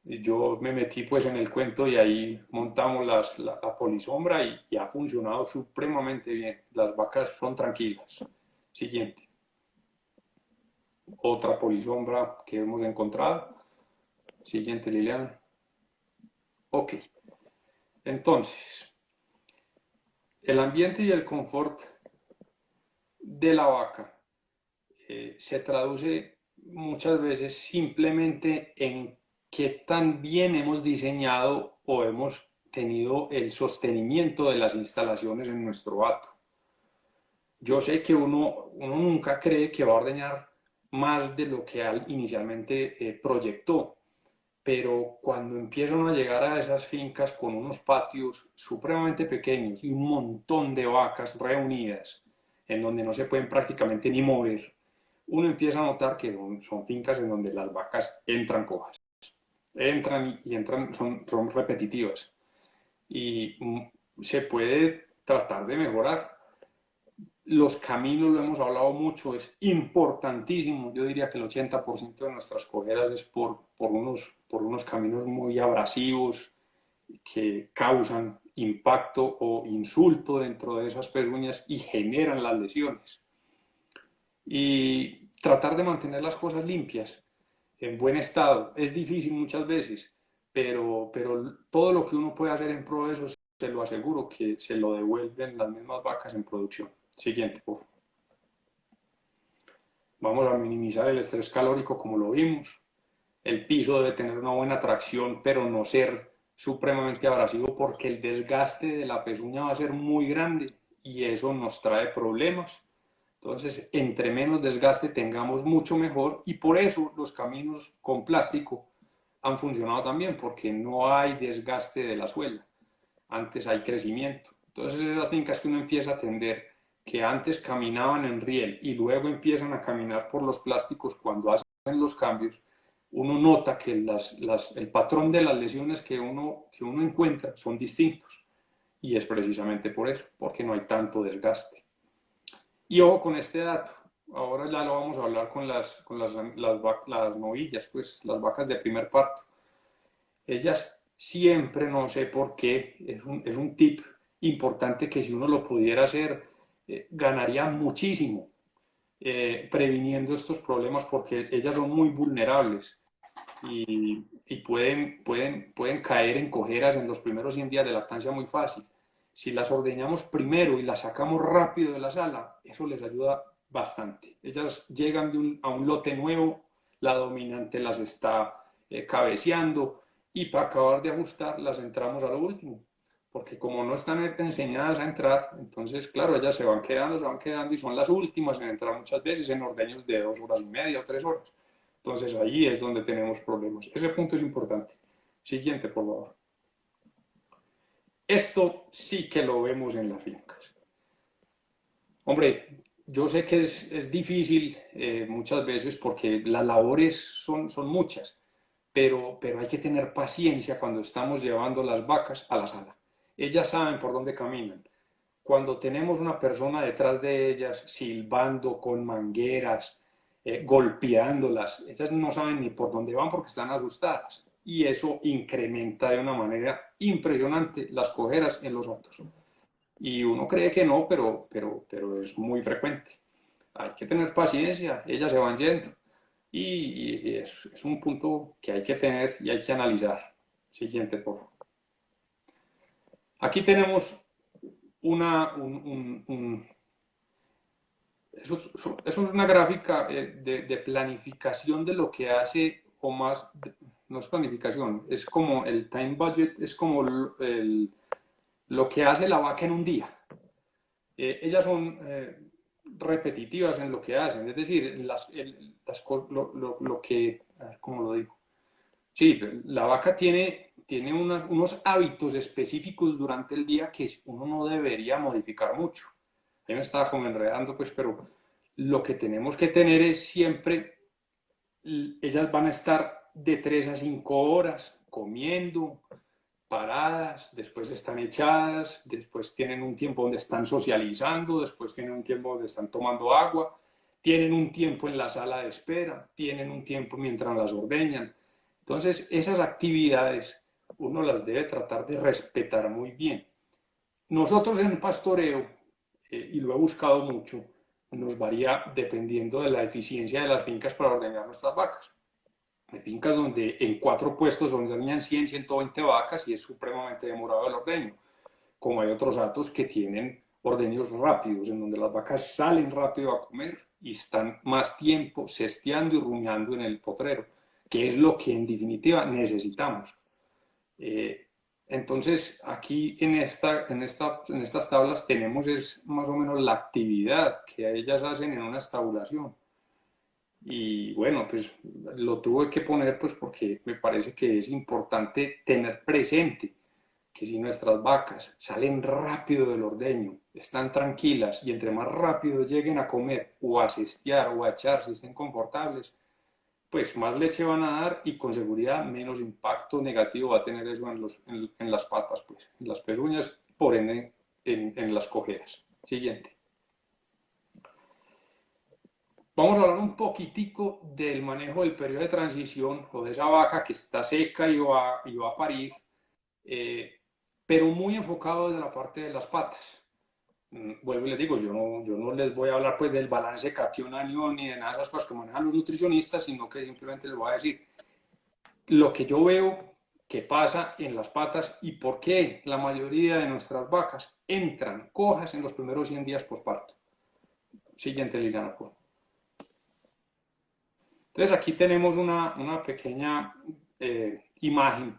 Yo me metí pues en el cuento y ahí montamos la polisombra, y ha funcionado supremamente bien. Las vacas son tranquilas. Siguiente. Otra polisombra que hemos encontrado. Siguiente, Liliana. Ok. Entonces, el ambiente y el confort de la vaca se traduce muchas veces simplemente en qué tan bien hemos diseñado o hemos tenido el sostenimiento de las instalaciones en nuestro hato. yo sé que uno nunca cree que va a ordeñar más de lo que inicialmente proyectó, pero cuando empieza uno a llegar a esas fincas con unos patios supremamente pequeños y un montón de vacas reunidas, en donde no se pueden prácticamente ni mover, uno empieza a notar que son fincas en donde las vacas entran cojas, entran y entran, son repetitivas y se puede tratar de mejorar. Los caminos, lo hemos hablado mucho, es importantísimo. Yo diría que el 80% de nuestras cojeras es por unos caminos muy abrasivos que causan impacto o insulto dentro de esas pezuñas y generan las lesiones. Y tratar de mantener las cosas limpias, en buen estado, es difícil muchas veces, pero todo lo que uno puede hacer en pro de eso, se lo aseguro que se lo devuelven las mismas vacas en producción. Siguiente, por favor. Vamos a minimizar el estrés calórico como lo vimos. El piso debe tener una buena tracción, pero no ser supremamente abrasivo porque el desgaste de la pezuña va a ser muy grande y eso nos trae problemas. Entonces, entre menos desgaste tengamos, mucho mejor, y por eso los caminos con plástico han funcionado también, porque no hay desgaste de la suela, antes hay crecimiento. Entonces, esas fincas que uno empieza a atender, que antes caminaban en riel y luego empiezan a caminar por los plásticos cuando hacen los cambios, uno nota que el patrón de las lesiones que uno encuentra son distintos. Y es precisamente por eso, porque no hay tanto desgaste. Y ojo con este dato, ahora ya lo vamos a hablar con las novillas, pues las vacas de primer parto. Ellas siempre, no sé por qué, es un tip importante que si uno lo pudiera hacer, ganaría muchísimo previniendo estos problemas porque ellas son muy vulnerables y pueden caer en cojeras en los primeros 100 días de lactancia muy fácil. Si las ordeñamos primero y las sacamos rápido de la sala, eso les ayuda bastante. Ellas llegan a un lote nuevo, la dominante las está cabeceando y para acabar de ajustar las entramos a lo último. Porque como no están enseñadas a entrar, entonces, claro, ellas se van quedando y son las últimas en entrar muchas veces en ordeños de 2 horas y media o 3 horas. Entonces ahí es donde tenemos problemas. Ese punto es importante. Siguiente, por favor. Esto sí que lo vemos en las fincas. Hombre, yo sé que es difícil muchas veces porque las labores son muchas, pero hay que tener paciencia cuando estamos llevando las vacas a la sala. Ellas saben por dónde caminan. Cuando tenemos una persona detrás de ellas silbando con mangueras, golpeándolas, ellas no saben ni por dónde van porque están asustadas. Y eso incrementa de una manera impresionante las cojeras en los autos. Y uno cree que no, pero es muy frecuente. Hay que tener paciencia, ellas se van yendo. Y es un punto que hay que tener y hay que analizar. Siguiente, por favor. Aquí tenemos eso es una gráfica de planificación de lo que hace, o más, no es planificación, es como el time budget, es como lo que hace la vaca en un día. Ellas son repetitivas en lo que hacen, es decir, lo que, a ver, ¿cómo lo digo? Sí, la vaca tiene unos hábitos específicos durante el día que uno no debería modificar mucho. Ahí me estaba como enredando, pues, pero lo que tenemos que tener es siempre, ellas van a estar de 3 a 5 horas comiendo, paradas, después están echadas, después tienen un tiempo donde están socializando, después tienen un tiempo donde están tomando agua, tienen un tiempo en la sala de espera, tienen un tiempo mientras las ordeñan. Entonces, esas actividades uno las debe tratar de respetar muy bien. Nosotros en el pastoreo, y lo he buscado mucho, nos varía dependiendo de la eficiencia de las fincas para ordeñar nuestras vacas. Hay fincas donde en 4 puestos ordeñan 100, 120 vacas y es supremamente demorado el ordeño. Como hay otros hatos que tienen ordeños rápidos, en donde las vacas salen rápido a comer y están más tiempo cesteando y rumiando en el potrero, que es lo que en definitiva necesitamos. Entonces, aquí en estas tablas tenemos es más o menos la actividad que ellas hacen en una estabulación. Y bueno, pues lo tuve que poner pues porque me parece que es importante tener presente que si nuestras vacas salen rápido del ordeño, están tranquilas y entre más rápido lleguen a comer o a cestear o a echar si estén confortables, pues más leche van a dar y con seguridad menos impacto negativo va a tener eso en las patas, pues, en las pezuñas, por ende en las cojeras. Siguiente. Vamos a hablar un poquitico del manejo del periodo de transición o de esa vaca que está seca y va a parir, pero muy enfocado desde la parte de las patas. Vuelvo y les digo, yo no les voy a hablar pues del balance cation-anión ni de nada de esas cosas que manejan los nutricionistas, sino que simplemente les voy a decir lo que yo veo que pasa en las patas y por qué la mayoría de nuestras vacas entran cojas en los primeros 100 días posparto. Siguiente, Liliana. Entonces aquí tenemos una pequeña imagen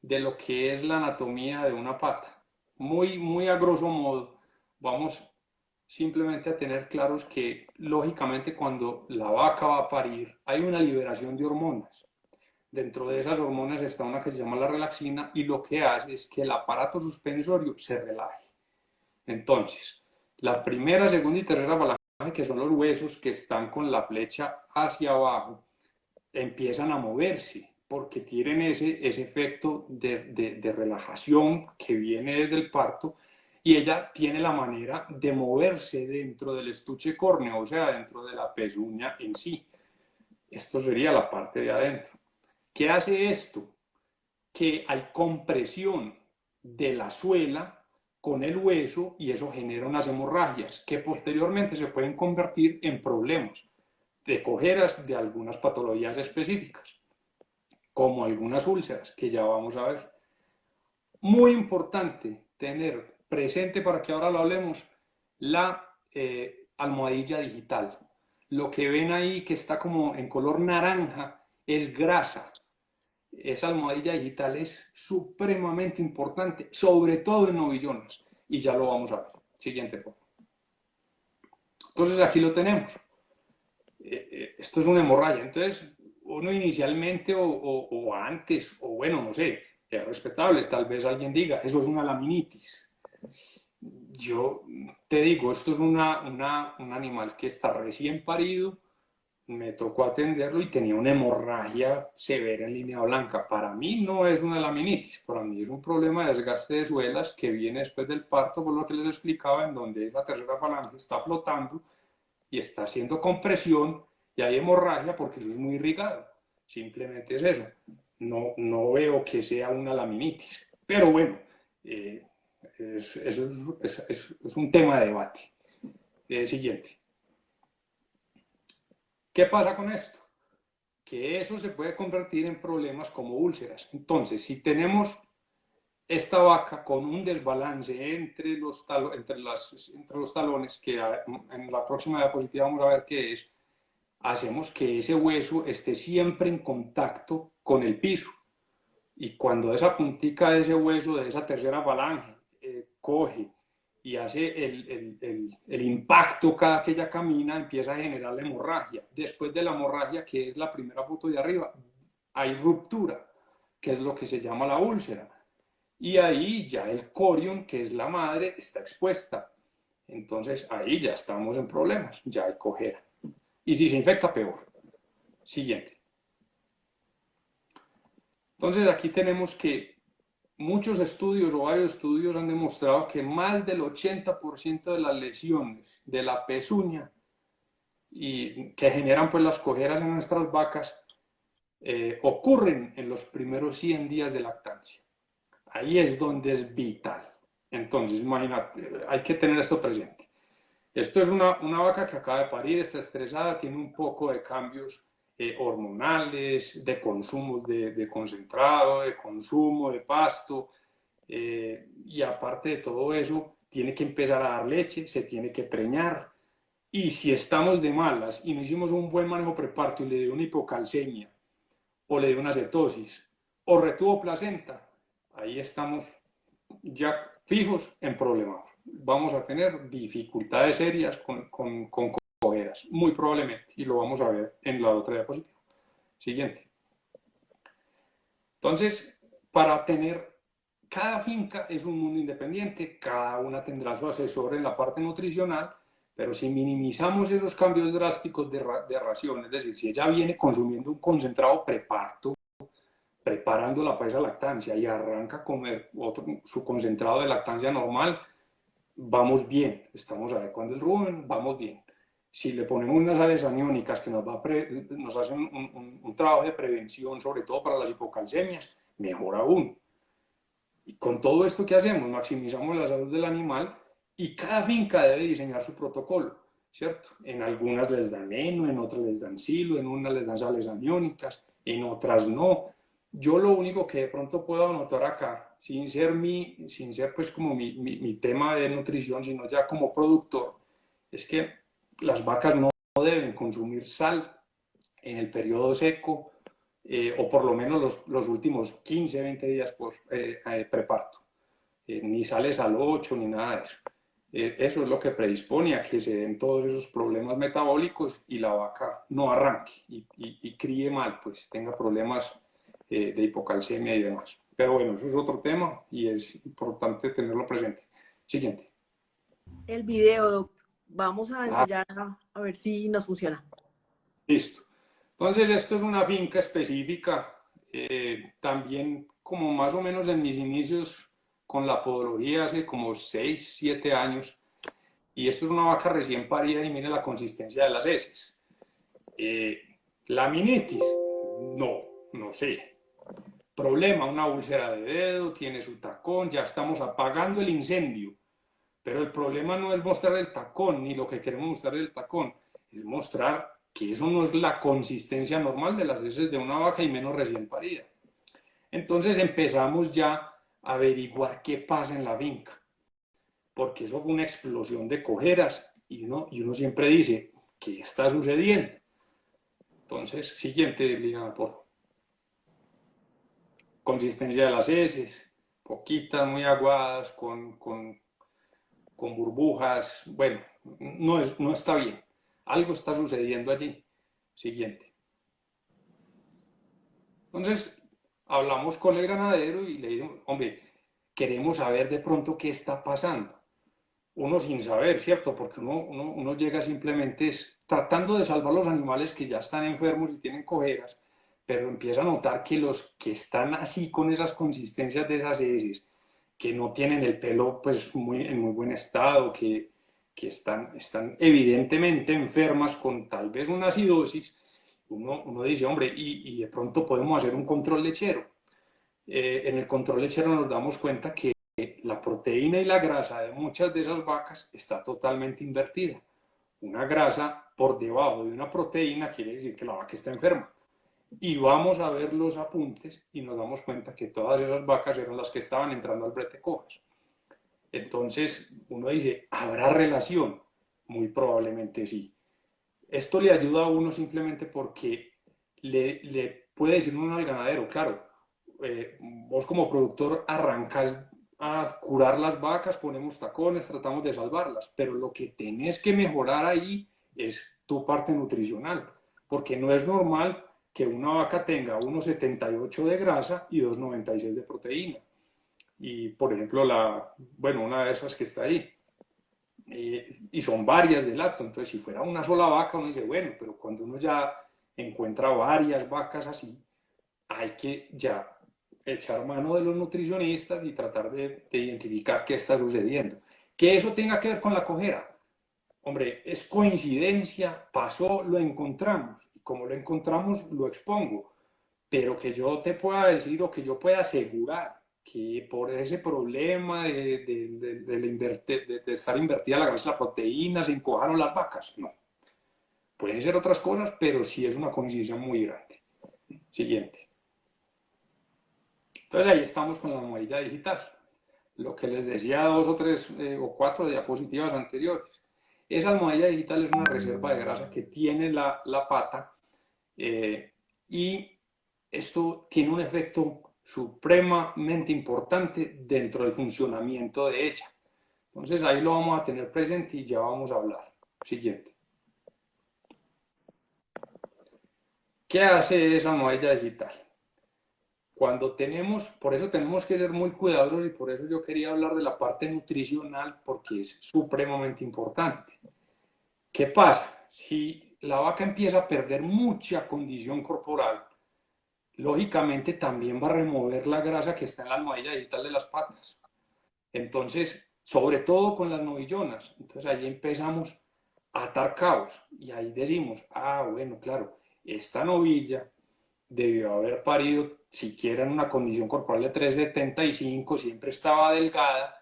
de lo que es la anatomía de una pata. Muy a grosso modo, vamos simplemente a tener claros que lógicamente cuando la vaca va a parir hay una liberación de hormonas. Dentro de esas hormonas está una que se llama la relaxina y lo que hace es que el aparato suspensorio se relaje. Entonces, la primera, segunda y tercera falange, que son los huesos que están con la flecha hacia abajo, empiezan a moverse porque tienen ese efecto de relajación que viene desde el parto y ella tiene la manera de moverse dentro del estuche córneo, o sea, dentro de la pezuña en sí. Esto sería la parte de adentro. ¿Qué hace esto? Que hay compresión de la suela con el hueso y eso genera unas hemorragias que posteriormente se pueden convertir en problemas de cojeras de algunas patologías específicas, como algunas úlceras, que ya vamos a ver. Muy importante tener presente, para que ahora lo hablemos, la almohadilla digital. Lo que ven ahí que está como en color naranja es grasa. Esa almohadilla digital es supremamente importante, sobre todo en novillonas, y ya lo vamos a ver. Siguiente, por favor. Entonces aquí lo tenemos. Esto es una hemorragia. Entonces, uno inicialmente o antes, o bueno, no sé, es respetable. Tal vez alguien diga, eso es una laminitis. Yo te digo, esto es un animal que está recién parido, me tocó atenderlo y tenía una hemorragia severa en línea blanca. Para mí no es una laminitis, para mí es un problema de desgaste de suelas que viene después del parto, por lo que les explicaba, en donde la tercera falange está flotando y está haciendo compresión y hay hemorragia porque eso es muy irrigado. Simplemente es eso. No veo que sea una laminitis. Pero bueno, eso es un tema de debate. Siguiente. ¿Qué pasa con esto? Que eso se puede convertir en problemas como úlceras. Entonces, si tenemos esta vaca con un desbalance entre los talones, que en la próxima diapositiva vamos a ver qué es, hacemos que ese hueso esté siempre en contacto con el piso. Y cuando esa puntica de ese hueso, de esa tercera falange, coge y hace el impacto cada que ella camina, empieza a generar la hemorragia. Después de la hemorragia, que es la primera foto de arriba, hay ruptura, que es lo que se llama la úlcera. Y ahí ya el corion, que es la madre, está expuesta. Entonces ahí ya estamos en problemas, ya hay cojera. Y si se infecta, peor. Siguiente. Entonces aquí tenemos que muchos estudios o varios estudios han demostrado que más del 80% de las lesiones de la pezuña y que generan pues las cojeras en nuestras vacas ocurren en los primeros 100 días de lactancia. Ahí es donde es vital. Entonces, imagínate, hay que tener esto presente. Esto es una vaca que acaba de parir, está estresada, tiene un poco de cambios hormonales, de consumo de concentrado, de consumo de pasto, y aparte de todo eso, tiene que empezar a dar leche, se tiene que preñar, y si estamos de malas y no hicimos un buen manejo preparto y le dio una hipocalcemia, o le dio una cetosis, o retuvo placenta, ahí estamos ya fijos en problemas. Vamos a tener dificultades serias con cojeras, muy probablemente, y lo vamos a ver en la otra diapositiva. Siguiente. Entonces, para tener, cada finca es un mundo independiente, cada una tendrá su asesor en la parte nutricional, pero si minimizamos esos cambios drásticos de ración, es decir, si ella viene consumiendo un concentrado preparto, preparándola para esa lactancia y arranca a comer su concentrado de lactancia normal, vamos bien, estamos adecuando el rumen, vamos bien. Si le ponemos unas sales aniónicas que nos hacen un trabajo de prevención, sobre todo para las hipocalcemias, mejor aún. Y con todo esto que hacemos, maximizamos la salud del animal y cada finca debe diseñar su protocolo, ¿cierto? En algunas les dan heno, en otras les dan silo, en unas les dan sales aniónicas, en otras no. Yo lo único que de pronto puedo anotar acá, sin ser pues como mi tema de nutrición, sino ya como productor, es que las vacas no deben consumir sal en el periodo seco, o por lo menos los últimos 15, 20 días por preparto. Ni sales al 8, ni nada de eso. Eso es lo que predispone a que se den todos esos problemas metabólicos y la vaca no arranque y críe mal, pues tenga problemas de hipocalcemia y demás. Pero bueno, eso es otro tema y es importante tenerlo presente. Siguiente. El video, doctor. Vamos a ensayar a ver si nos funciona. Listo. Entonces, esto es una finca específica. También, como más o menos en mis inicios con la podología, hace como 6, 7 años. Y esto es una vaca recién parida y mire la consistencia de las heces. Laminitis, no sé. Problema, una úlcera de dedo, tiene su tacón, ya estamos apagando el incendio. Pero el problema no es mostrar el tacón, ni lo que queremos mostrar el tacón, es mostrar que eso no es la consistencia normal de las heces de una vaca y menos recién parida. Entonces empezamos ya a averiguar qué pasa en la finca, porque eso fue una explosión de cojeras y uno siempre dice, ¿qué está sucediendo? Entonces, siguiente, Liliana, por favor. Consistencia de las heces, poquitas, muy aguadas, con burbujas. Bueno, no está bien. Algo está sucediendo allí. Siguiente. Entonces, hablamos con el ganadero y le dijimos, hombre, queremos saber de pronto qué está pasando. Uno sin saber, ¿cierto? Porque uno llega simplemente tratando de salvar los animales que ya están enfermos y tienen cojeras, pero empieza a notar que los que están así con esas consistencias de esas heces, que no tienen el pelo pues en muy buen estado, que están evidentemente enfermas con tal vez una acidosis, uno dice, hombre, y de pronto podemos hacer un control lechero. En el control lechero nos damos cuenta que la proteína y la grasa de muchas de esas vacas está totalmente invertida. Una grasa por debajo de una proteína quiere decir que la vaca está enferma. Y vamos a ver los apuntes y nos damos cuenta que todas esas vacas eran las que estaban entrando al brete cojas. Entonces uno dice, ¿habrá relación? Muy probablemente sí. Esto le ayuda a uno simplemente porque le puede decir uno al ganadero, claro, vos como productor arrancas a curar las vacas, ponemos tacones, tratamos de salvarlas, pero lo que tenés que mejorar ahí es tu parte nutricional, porque no es normal que una vaca tenga 1,78 de grasa y 2,96 de proteína. Y por ejemplo, una de esas que está ahí, y son varias de lacto, entonces si fuera una sola vaca uno dice, bueno, pero cuando uno ya encuentra varias vacas así, hay que ya echar mano de los nutricionistas y tratar de identificar qué está sucediendo. Que eso tenga que ver con la cojera, hombre, es coincidencia, pasó, lo encontramos, y como lo encontramos, lo expongo, pero que yo te pueda decir o que yo pueda asegurar que por ese problema de estar invertida la grasa y la proteína se encojaron las vacas, no. Pueden ser otras cosas, pero sí es una coincidencia muy grande. Siguiente. Entonces ahí estamos con la almohadilla digital. Lo que les decía 2 o 3 o 4 diapositivas anteriores. Esa almohadilla digital es una reserva de grasa que tiene la pata y esto tiene un efecto supremamente importante dentro del funcionamiento de ella. Entonces ahí lo vamos a tener presente y ya vamos a hablar. Siguiente. ¿Qué hace esa huella digital? Cuando tenemos, por eso tenemos que ser muy cuidadosos y por eso yo quería hablar de la parte nutricional porque es supremamente importante. ¿Qué pasa? Si la vaca empieza a perder mucha condición corporal, lógicamente también va a remover la grasa que está en la almohadilla digital de las patas. Entonces, sobre todo con las novillonas, entonces ahí empezamos a atar cabos y ahí decimos, bueno, claro, esta novilla debió haber parido siquiera en una condición corporal de 3,75, siempre estaba delgada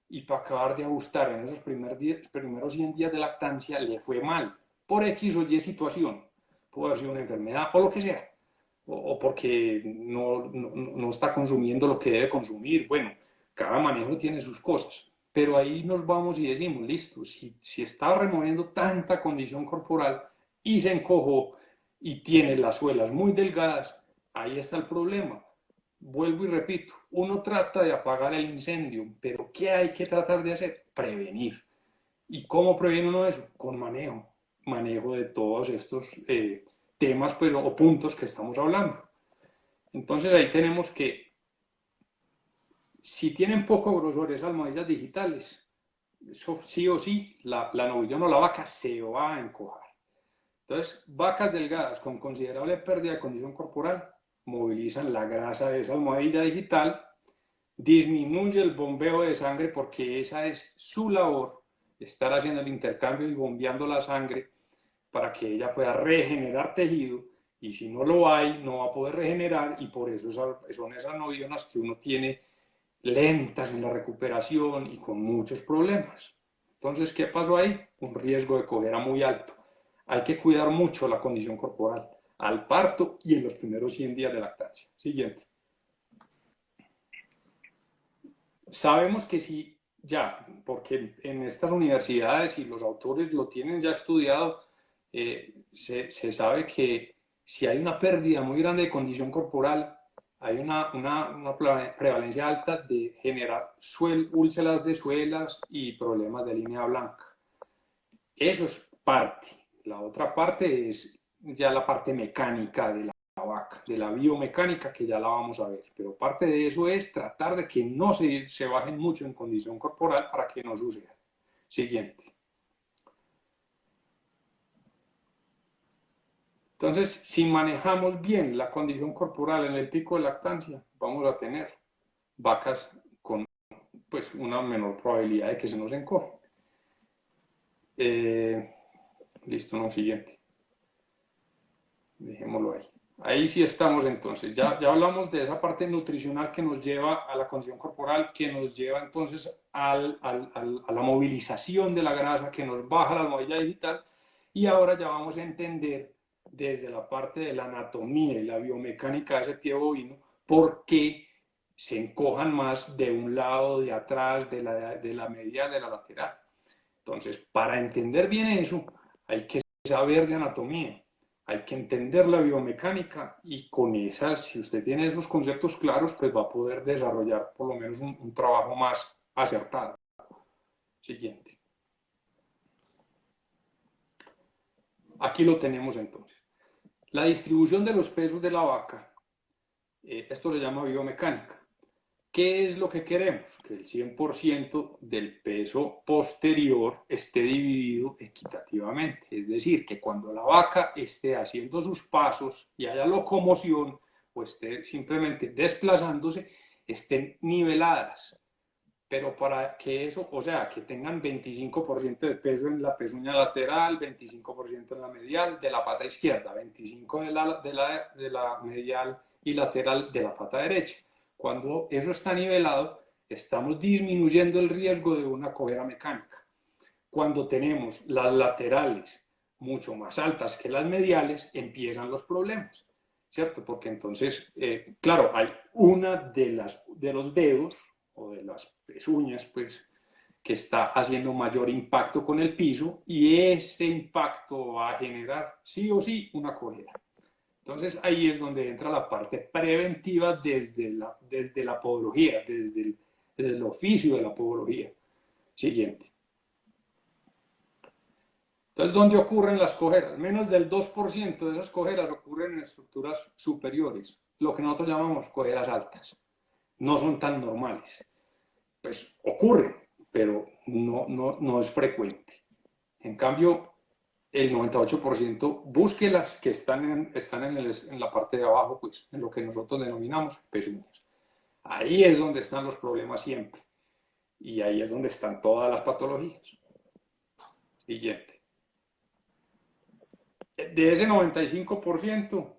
y para acabar de ajustar en esos primeros 100 días de lactancia le fue mal, por X o Y situación, puede haber sido una enfermedad o lo que sea, o porque no está consumiendo lo que debe consumir. Bueno, cada manejo tiene sus cosas, pero ahí nos vamos y decimos, listo, si está removiendo tanta condición corporal y se encojó y tiene las suelas muy delgadas, ahí está el problema. Vuelvo y repito, uno trata de apagar el incendio, pero ¿qué hay que tratar de hacer? Prevenir. ¿Y cómo previene uno eso? Con manejo de todos estos temas pues, o puntos que estamos hablando. Entonces ahí tenemos que, si tienen poco grosor esas almohadillas digitales, eso sí o sí, la novillona o la vaca se va a encojar. Entonces, vacas delgadas con considerable pérdida de condición corporal movilizan la grasa de esa almohadilla digital, disminuye el bombeo de sangre porque esa es su labor, estar haciendo el intercambio y bombeando la sangre para que ella pueda regenerar tejido, y si no lo hay, no va a poder regenerar, y por eso son esas novillonas que uno tiene lentas en la recuperación y con muchos problemas. Entonces, ¿qué pasó ahí? Un riesgo de cojera muy alto. Hay que cuidar mucho la condición corporal al parto y en los primeros 100 días de lactancia. Siguiente. Sabemos que sí, ya, porque en estas universidades y los autores lo tienen ya estudiado, se sabe que si hay una pérdida muy grande de condición corporal, hay una prevalencia alta de generar úlceras de suelas y problemas de línea blanca. Eso es parte. La otra parte es ya la parte mecánica de la vaca, de la biomecánica, que ya la vamos a ver. Pero parte de eso es tratar de que no se bajen mucho en condición corporal para que no suceda. Siguiente. Entonces, si manejamos bien la condición corporal en el pico de lactancia, vamos a tener vacas con pues, una menor probabilidad de que se nos encojan. Listo, no, siguiente. Dejémoslo ahí. Ahí sí estamos entonces. Ya hablamos de esa parte nutricional que nos lleva a la condición corporal, que nos lleva entonces a la movilización de la grasa, que nos baja la almohadilla digital. Y ahora ya vamos a entender desde la parte de la anatomía y la biomecánica de ese pie bovino por qué se encojan más de un lado, de atrás, de la medial, de la lateral. Entonces, para entender bien eso, hay que saber de anatomía, hay que entender la biomecánica, y con esas, si usted tiene esos conceptos claros, pues va a poder desarrollar por lo menos un trabajo más acertado. Siguiente. Aquí lo tenemos entonces. La distribución de los pesos de la vaca, esto se llama biomecánica. ¿Qué es lo que queremos? Que el 100% del peso posterior esté dividido equitativamente. Es decir, que cuando la vaca esté haciendo sus pasos y haya locomoción o esté simplemente desplazándose, estén niveladas. Pero para que eso, o sea, que tengan 25% de peso en la pezuña lateral, 25% en la medial de la pata izquierda, 25% de la medial y lateral de la pata derecha. Cuando eso está nivelado, estamos disminuyendo el riesgo de una cojera mecánica. Cuando tenemos las laterales mucho más altas que las mediales, empiezan los problemas, ¿cierto? Porque entonces, claro, hay una de los dedos o de las pezuñas, pues, que está haciendo mayor impacto con el piso, y ese impacto va a generar sí o sí una cojera. Entonces ahí es donde entra la parte preventiva desde la podología, desde el oficio de la podología. Siguiente. Entonces, ¿dónde ocurren las cojeras? Menos del 2% de esas cojeras ocurren en estructuras superiores, lo que nosotros llamamos cojeras altas. No son tan normales. Pues ocurren, pero no es frecuente. En cambio, el 98% búsquelas que están en la parte de abajo, pues, en lo que nosotros denominamos pezuñas. Ahí es donde están los problemas siempre. Y ahí es donde están todas las patologías. Siguiente. De ese 95%,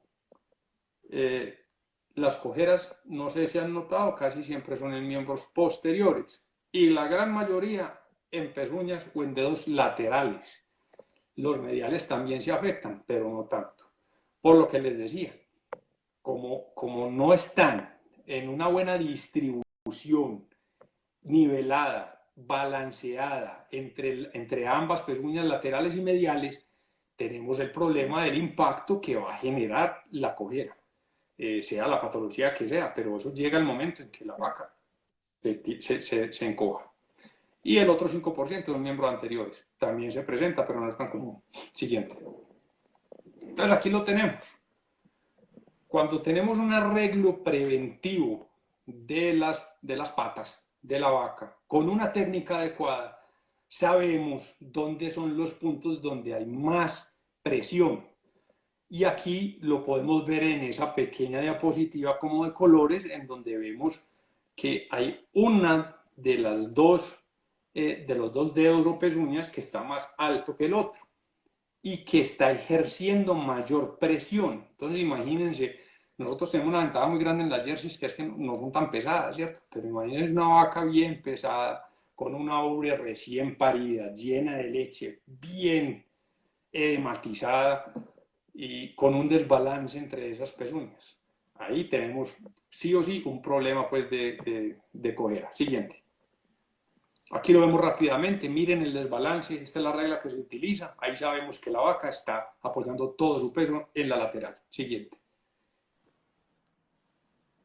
las cojeras, no sé si han notado, casi siempre son en miembros posteriores. Y la gran mayoría en pezuñas o en dedos laterales. Los mediales también se afectan, pero no tanto. Por lo que les decía, como no están en una buena distribución nivelada, balanceada entre ambas pezuñas laterales y mediales, tenemos el problema del impacto que va a generar la cojera, sea la patología que sea, pero eso llega el momento en que la vaca se encoja. Y el otro 5% de los miembros anteriores también se presenta, pero no es tan común. Siguiente. Entonces aquí lo tenemos. Cuando tenemos un arreglo preventivo de las patas de la vaca con una técnica adecuada, sabemos dónde son los puntos donde hay más presión. Y aquí lo podemos ver en esa pequeña diapositiva como de colores, en donde vemos que hay una de los dos dedos o pezuñas que está más alto que el otro y que está ejerciendo mayor presión. Entonces imagínense, nosotros tenemos una ventaja muy grande en las jerseys, que es que no son tan pesadas, ¿cierto? Pero imagínense una vaca bien pesada, con una ubre recién parida, llena de leche, bien edematizada y con un desbalance entre esas pezuñas. Ahí tenemos sí o sí un problema pues de cojera. Siguiente. Aquí lo vemos rápidamente, miren el desbalance, esta es la regla que se utiliza, ahí sabemos que la vaca está apoyando todo su peso en la lateral. Siguiente.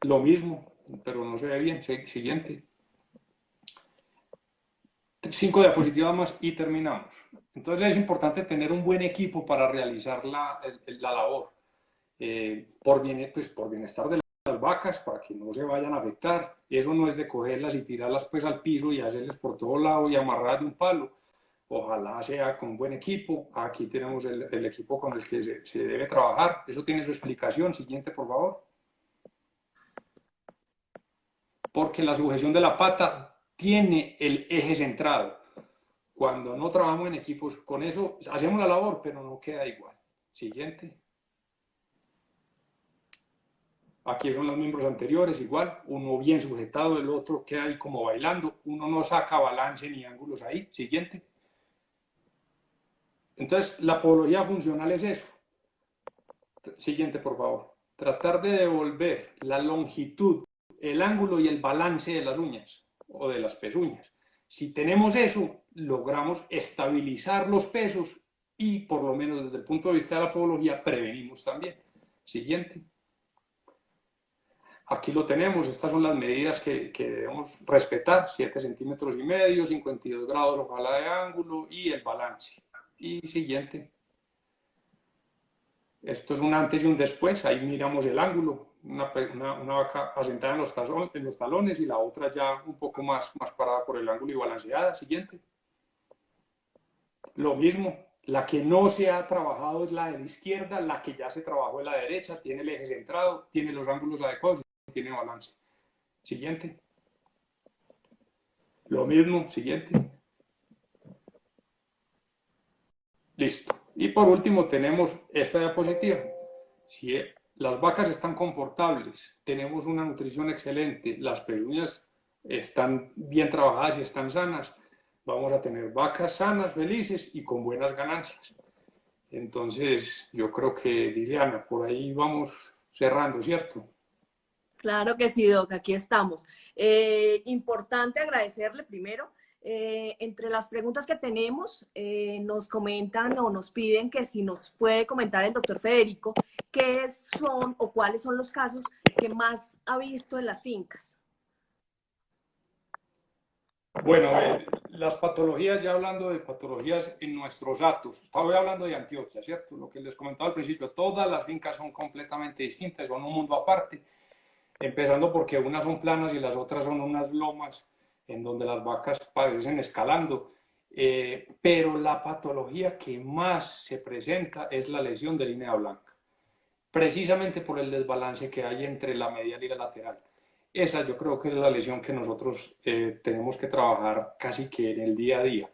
Lo mismo, pero no se ve bien. Siguiente. 5 diapositivas más y terminamos. Entonces es importante tener un buen equipo para realizar la labor, por bienestar de las vacas, para que no se vayan a afectar. Eso no es de cogerlas y tirarlas pues al piso y hacerles por todo lado y amarrar de un palo. Ojalá sea con buen equipo. Aquí tenemos el equipo con el que se debe trabajar. Eso tiene su explicación. Siguiente, por favor. Porque la sujeción de la pata tiene el eje centrado. Cuando no trabajamos en equipos, con eso hacemos la labor, pero no queda igual. Siguiente. Aquí son los miembros anteriores, igual, uno bien sujetado, el otro queda ahí como bailando, uno no saca balance ni ángulos ahí. Siguiente. Entonces, la podología funcional es eso. Siguiente, por favor. Tratar de devolver la longitud, el ángulo y el balance de las uñas o de las pezuñas. Si tenemos eso, logramos estabilizar los pesos y, por lo menos desde el punto de vista de la podología, prevenimos también. Siguiente. Aquí lo tenemos, estas son las medidas que debemos respetar, 7 centímetros y medio, 52 grados ojalá de ángulo y el balance. Y siguiente. Esto es un antes y un después, ahí miramos el ángulo, una vaca asentada en los talones y la otra ya un poco más parada por el ángulo y balanceada. Siguiente. Lo mismo, la que no se ha trabajado es la de la izquierda, la que ya se trabajó es la derecha, tiene el eje centrado, tiene los ángulos adecuados y tiene balance. Siguiente. Lo mismo, siguiente. Listo. Y por último tenemos esta diapositiva. Si las vacas están confortables, tenemos una nutrición excelente, las pezuñas están bien trabajadas y están sanas, vamos a tener vacas sanas, felices y con buenas ganancias. Entonces, yo creo que, Liliana, por ahí vamos cerrando, ¿cierto? Claro que sí, Doc, aquí estamos. Importante agradecerle primero Entre las preguntas que tenemos, nos comentan o nos piden que si nos puede comentar el doctor Federico qué son o cuáles son los casos que más ha visto en las fincas. Bueno, las patologías, ya hablando de patologías en nuestros hatos, estaba hablando de Antioquia, ¿cierto? Lo que les comentaba al principio, todas las fincas son completamente distintas, son un mundo aparte, empezando porque unas son planas y las otras son unas lomas en donde las vacas parecen escalando, pero la patología que más se presenta es la lesión de línea blanca, precisamente por el desbalance que hay entre la medial y la lateral. Esa yo creo que es la lesión que nosotros tenemos que trabajar casi que en el día a día,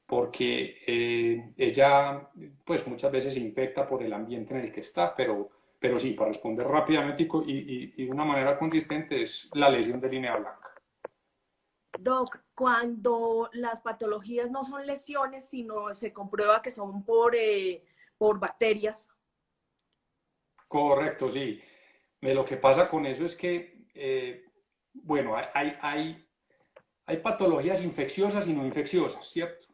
porque ella pues muchas veces se infecta por el ambiente en el que está, pero sí, para responder rápidamente y de una manera consistente, es la lesión de línea blanca. Doc, cuando las patologías no son lesiones, sino se comprueba que son por bacterias. Correcto, sí. Lo que pasa con eso es que bueno, hay patologías infecciosas y no infecciosas, ¿cierto?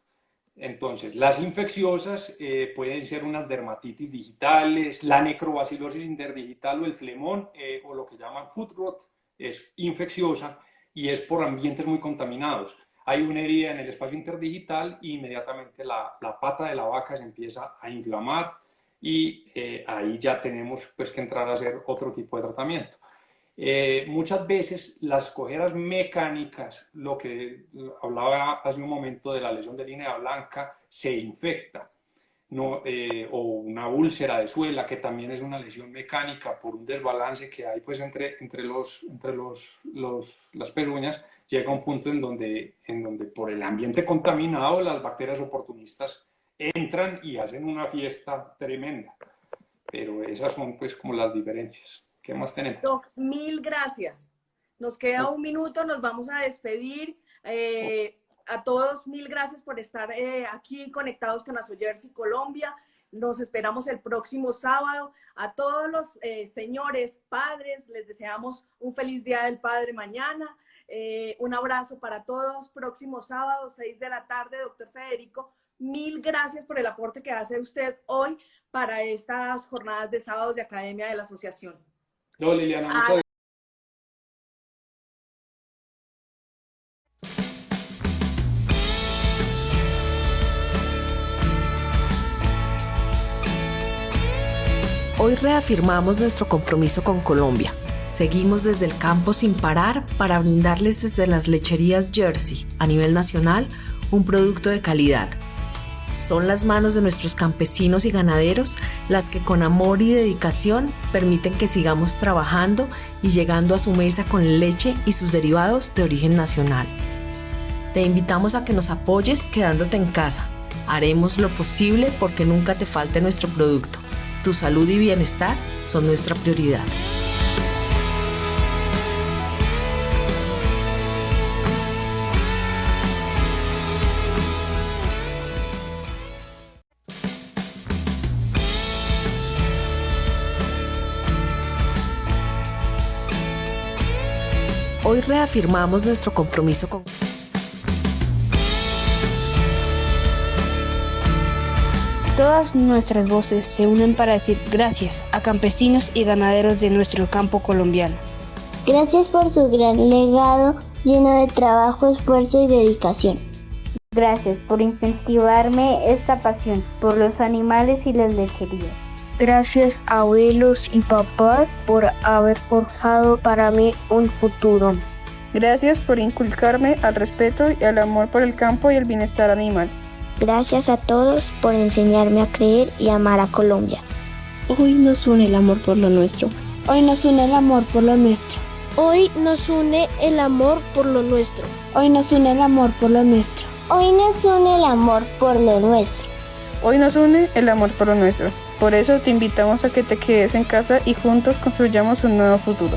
Entonces, las infecciosas pueden ser unas dermatitis digitales, la necrobacilosis interdigital o el flemón, o lo que llaman foot rot, es infecciosa y es por ambientes muy contaminados. Hay una herida en el espacio interdigital y inmediatamente la pata de la vaca se empieza a inflamar y ahí ya tenemos pues, que entrar a hacer otro tipo de tratamiento. Muchas veces las cojeras mecánicas, lo que hablaba hace un momento de la lesión de línea blanca, se infecta, ¿no? O una úlcera de suela, que también es una lesión mecánica por un desbalance que hay pues, entre las pezuñas, llega a un punto en donde por el ambiente contaminado las bacterias oportunistas entran y hacen una fiesta tremenda, pero esas son pues como las diferencias. ¿Qué más tenemos? Doc, mil gracias. Nos queda un minuto, nos vamos a despedir. A todos, mil gracias por estar aquí conectados con ASOJersey Colombia. Nos esperamos el próximo sábado. A todos los señores padres, les deseamos un feliz Día del Padre mañana. Un abrazo para todos. Próximo sábado, 6 de la tarde, doctor Federico. Mil gracias por el aporte que hace usted hoy para estas jornadas de sábados de Academia de la Asociación. No, Liliana, muchas gracias. Hoy reafirmamos nuestro compromiso con Colombia. Seguimos desde el campo sin parar para brindarles desde las lecherías Jersey, a nivel nacional, un producto de calidad. Son las manos de nuestros campesinos y ganaderos las que con amor y dedicación permiten que sigamos trabajando y llegando a su mesa con leche y sus derivados de origen nacional. Te invitamos a que nos apoyes quedándote en casa. Haremos lo posible porque nunca te falte nuestro producto. Tu salud y bienestar son nuestra prioridad. Hoy reafirmamos nuestro compromiso con... Todas nuestras voces se unen para decir gracias a campesinos y ganaderos de nuestro campo colombiano. Gracias por su gran legado lleno de trabajo, esfuerzo y dedicación. Gracias por incentivarme esta pasión por los animales y las lecherías. Gracias a abuelos y papás por haber forjado para mí un futuro. Gracias por inculcarme al respeto y al amor por el campo y el bienestar animal. Gracias a todos por enseñarme a creer y amar a Colombia. Hoy nos une el amor por lo nuestro. Hoy nos une el amor por lo nuestro. Hoy nos une el amor por lo nuestro. Hoy nos une el amor por lo nuestro. Hoy nos une el amor por lo nuestro. Hoy nos une el amor por lo nuestro. Por eso te invitamos a que te quedes en casa y juntos construyamos un nuevo futuro.